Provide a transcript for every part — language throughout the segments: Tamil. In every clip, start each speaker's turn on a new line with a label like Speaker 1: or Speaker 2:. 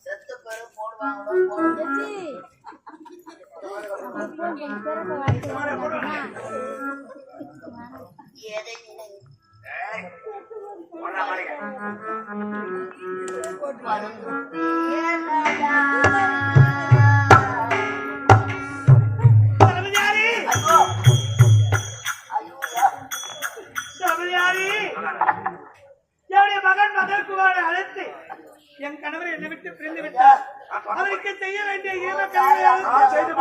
Speaker 1: செத்து பேரு போடுவாங்க எதை
Speaker 2: மகன் மகள் குமாரை அழைத்து என் கணவர் என்னை விட்டு பிரிந்து விட்டார். அவருக்கு செய்ய வேண்டிய ஈம செய்து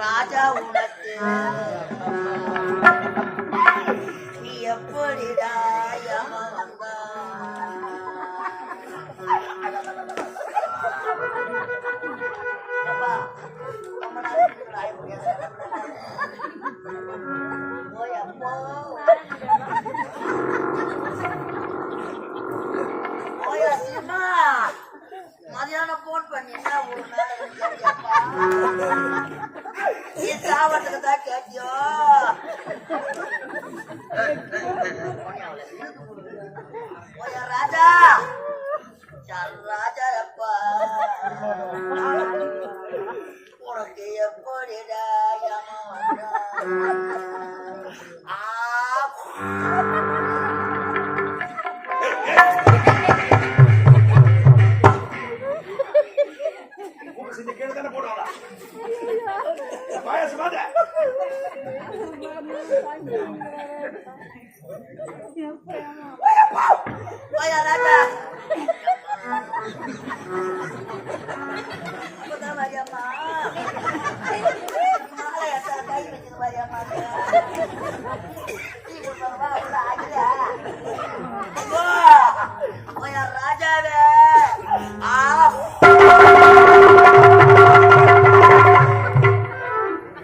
Speaker 2: ராஜா உனக்கு நீ எப்படிடா வந்தா மதியானம் போன் பண்ணினா ஒரு சாவத்துக்கு தான் கேட்டியோ ராஜா ராஜா அப்பா உனக்கு எப்படிடா ராஜாவே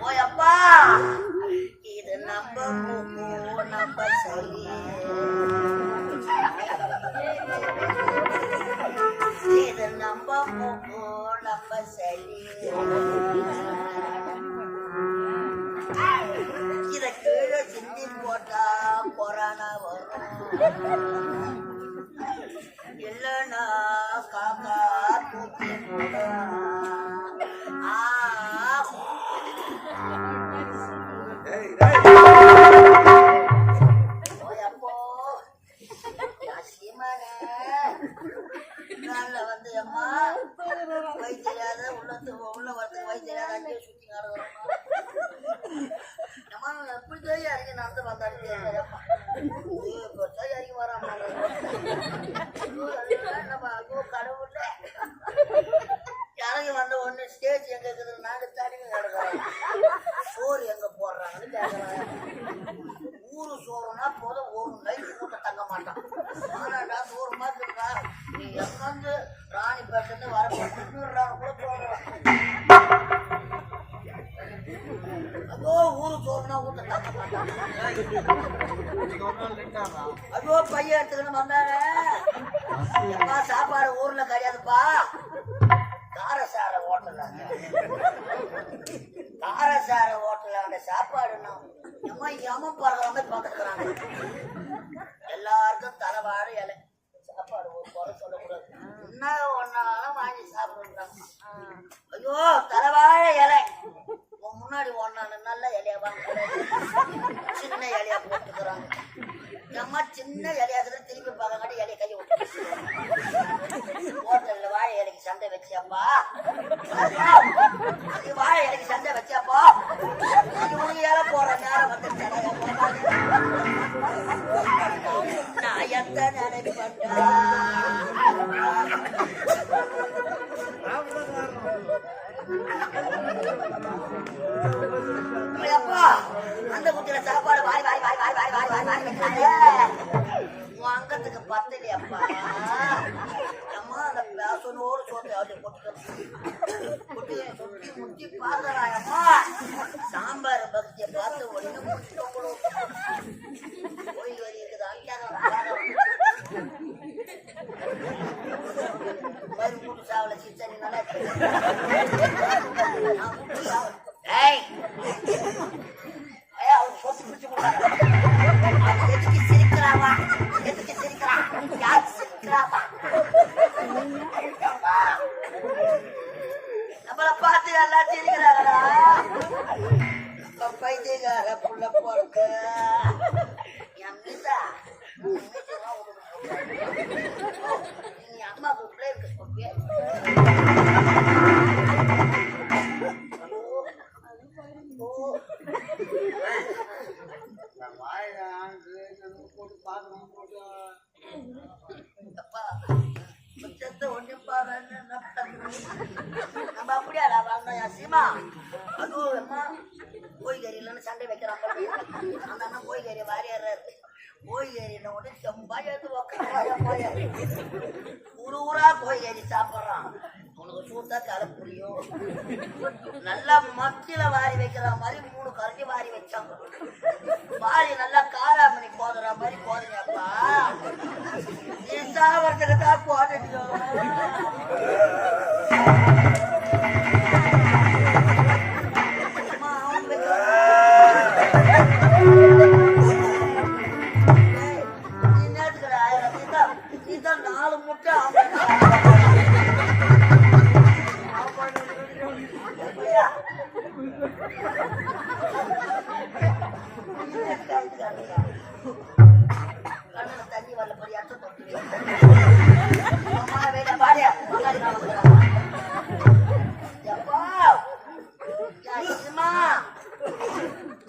Speaker 2: ஓயப்பா இது நம்ம நம்ம சரி இது நம்ம நம்ம சரி இத கீழே சிந்தி போட்டா கொரோனா வரும் இல்லைன்னா காக்கா தூக்கி வந்து அம்மா வயசு தெரியாத உள்ள வரதுக்கு வயசு தெரியாத அங்கே சுத்தி நம்ம எப்படி தெரியும் அறிக்கை நடந்து வந்தாலும் அறிக்கை வராம கடவுள் இறங்கி வந்த ஒண்ணு ஸ்டேஜ் எங்க இருக்குது நாங்க தனிமை கிடக்குறோம் சோறு எங்க போடுறாங்கன்னு கேட்கறாங்க. ஊரு சோறுனா போதும் ஒரு நைட்டு கூட்ட தங்க மாட்டான். ஆனாடா சோறு மாதிரி இருக்கா நீ எங்க வந்து ராணிப்பேட்டு வரப்பட்டு கூட போடுறான். அதோ ஊரு சோறுனா கூட்ட தங்க மாட்டான். அதோ பையன் எடுத்துக்கணும் வந்தானே எப்பா சாப்பாடு ஊர்ல கிடையாதுப்பா காரசார ஹோட்டல் காரசார ஹோட்டல் சாப்பாடுன்னா யமம் பறக்கிற மாதிரி பார்த்துக்கிறாங்க. எல்லாருக்கும் தலைவாழ இலை சாப்பாடு ஒரு குறை சொல்லக்கூடாது. என்ன ஒன்னாலும் வாங்கி சாப்பிடுறாங்க. ஐயோ தலைவாழ இலை முன்னாடி ஒன்னான நல்ல இலையா வாங்க சின்ன இலையா போட்டுக்கிறாங்க. அம்மா சின்ன இலையாக்குற திருப்பி பார்க்கங்காட்டி இலைய கையை விட்டு ஹோட்டல்ல வாழை இலைக்கு சண்டை வச்சியாப்பா வாழை இலைக்கு சண்டை வச்சியாப்பா இலை போற நேரம் வந்து நான் எத்த நினைப்பட்டா சோத்தை அப்படி போட்டு சுத்தி முத்தி பாக்குறாயம்மா சாம்பார் பக்தியை பார்த்து ஒண்ணு கோயில் வரி இருக்குது மறுபூட்டு சாவல சிச்சனி நல்லா சொத்து பிடிச்சு கொடுத்தாங்க எதுக்கு சிரிக்கிறாவா எதுக்கு சிரிக்கிறா யார் சிரிக்கிறாவா நம்மளை பார்த்து நல்லா சிரிக்கிறாங்களா பைத்தியக்கார புள்ள போறக்க என் மீசா நீ அம்மா பிள்ளை இருக்க சொல்லிய நம்ம அப்படியாடா வாழ்ந்தா சீமா அதுவும் அம்மா கோய்கறி இல்லைன்னு சண்டை வைக்கிறான் அந்த அண்ணன் கோய்கறி வாரியாடுறாரு கோய்கறின உடனே செம்பா எடுத்து உக்காய ஊரா கோய்கறி சாப்பிட்றான் உனக்கு சூத்தா கலை புரியும் நல்லா மத்தியில வாரி வைக்கிற மாதிரி 3 கரண்டி வாரி வச்சாங்க வாரி நல்லா காராமணி போதுற மாதிரி போதுங்கப்பா நீ சாவறதுக்கு தான் போதும் நீ நேற்றுக்கிற 4 முட்டை தண்ணி வரல போய் அச்ச தொட்டு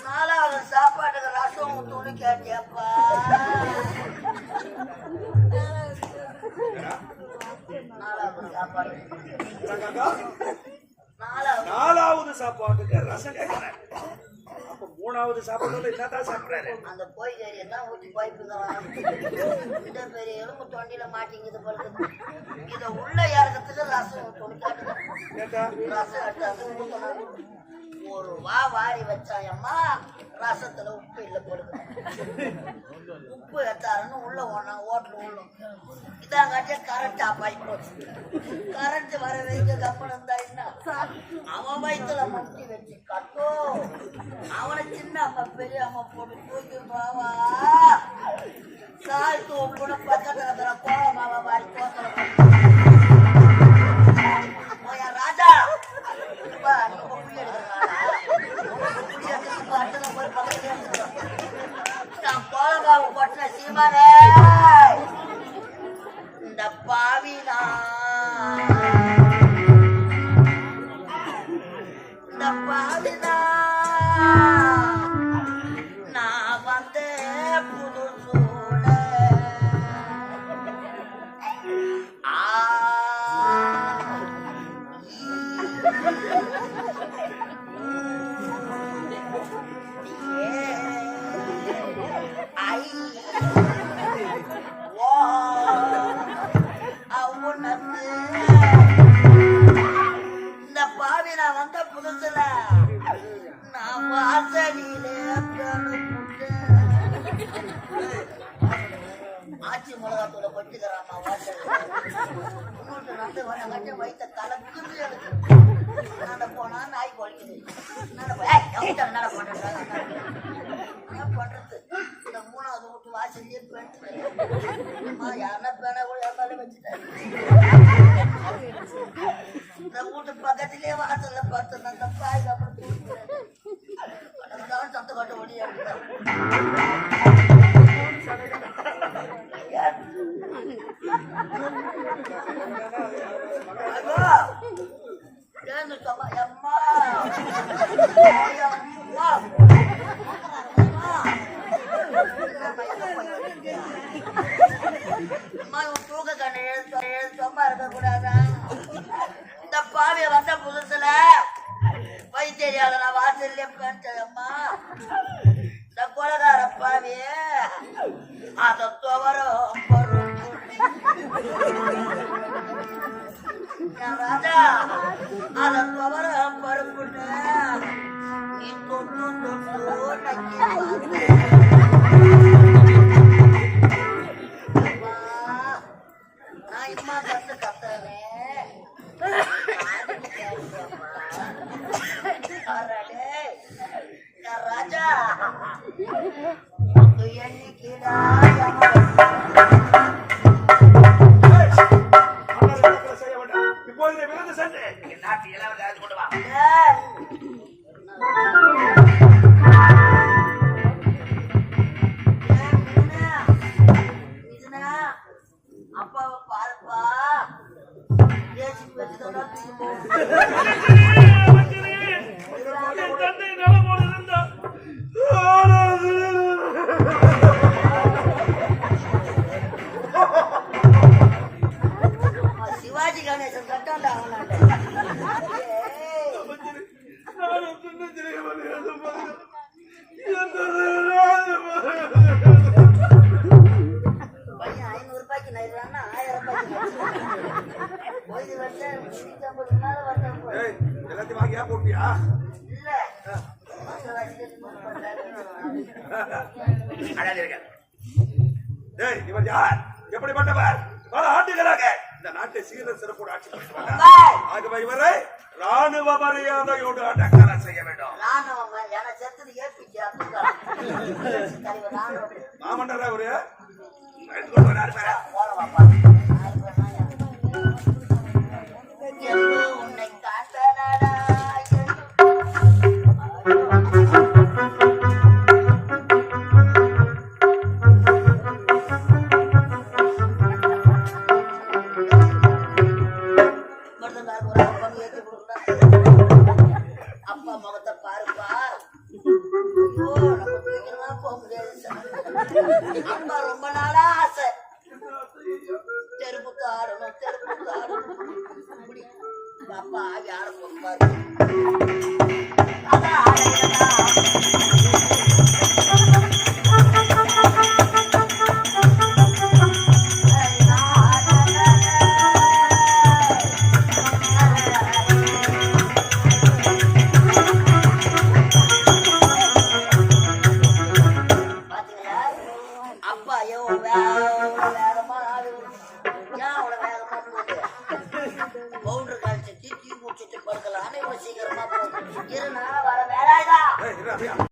Speaker 2: நாலாவது சாப்பாட்டுக்கு ரசம் ஊத்துன்னு கேட்டியப்பா
Speaker 3: நாலாவது சாப்பாட்டுக்கு ரசம் கேட்கிறேன். அப்ப 3வது சாப்பாடு என்னதான் சாப்பிடுறாரு?
Speaker 2: அந்த கோய்கறியை தான் ஊற்றி பைப்புங்க இத பெரிய எலும்பு தொண்டியில மாட்டிங்குது படுது இத உள்ள இறக்கத்துக்கு ரசம் ஊற்றணும் கேட்டுக்க ரசம் எடுத்து ஒரு வாரி வச்சாயம்மா ரசத்துல உப்பு இல்ல போடுது உப்பு எடுத்தாருன்னு உள்ள ஓட்டல் உள்ளும் இதாங்காட்டிய கரண்ட் ஆஃப் ஆகி போச்சு கரண்ட் வர வைக்க கப்பன் இருந்தா என்ன அவன் வயிற்றுல முட்டி வச்சு கட்டும் அவனை சின்ன அம்மா பெரிய அம்மா போட்டு தூக்கி பாவா சால் தூக்குன்னு பக்கத்துல இருக்கிற கோல மாவா வாரி தோக்கல ராஜா நீங்க புள்ளி எடுக்கிறாரா போய் பக்கத்துல எடுத்துக்கிறோம் நான் கோல மாவு கொட்டின சீமானே இந்த பாவினா இந்த பாவினா நான் வந்த புது சூழ இந்த பாவி நான் வந்த புதுசுல நான் வாசலிலே ஆச்சி மிளகாத்தூளை கொட்டிக்கிறாமா வாசல் இன்னொன்று நடந்து வந்த வயிற்ற கலக்குது நட போனா நாய் கொழிக்குது நட பண்றது இந்த 3வது வீட்டு வாசல்லே பெண்ணுமா யாருன்னா பேனா கூட எம்மாலே வச்சுட்டாரு இந்த வீட்டு பக்கத்திலே வாசல்ல பார்த்து அந்த பாய் அப்புறம் தூக்கிட்டாரு சத்து கட்டு ஒடி எடுத்தாரு அம்மா தூக்க கண்ணு எழுத்தமா இருக்க கூடாதா இந்த பாவிய வந்த புதுசுல வைத்தியால நான் வாசல்ல அம்மா இந்த கொலகார பாவிய அத துவரம் என் ராஜா அத தவற பருப்புன்னு நீ தொட்டு தொட்டு நக்கி நான் இம்மா கத்து கத்துறேன் ராஜா என்னைக்குடா
Speaker 3: இப்போது விருந்து சென்று நாட்டு இளவரசி கொண்டு வா.
Speaker 2: அப்பாவை பாருப்பா பேசி பேசுதான் சிவாஜி கணேசன் கட்டாண்ட பையன் 500 ரூபாய்க்கு நைறான்னா 1000 ரூபாய்க்கு போய் வச்சா 150 மேல வந்தா
Speaker 3: எல்லாத்தையும் வாங்கி ஏன் போட்டியா?
Speaker 2: இல்ல
Speaker 3: இவர் யார்? எப்படிப்பட்டவர்? பல ஆண்டுகளாக இந்த நாட்டை சீர சிறப்போடு ஆட்சி பண்ணுவாங்க. ஆகவே இவரை ராணுவ மரியாதையோடு அடக்கலம் செய்ய வேண்டும். மாமன்னர் அவரு
Speaker 2: உன்னை காட்டடா அப்பா முகத்தை பாருப்பா போக முடியாது அப்பா ரொம்ப நாளா ஆசை தெருப்பு தாடணும் அப்பா யார போக பாரு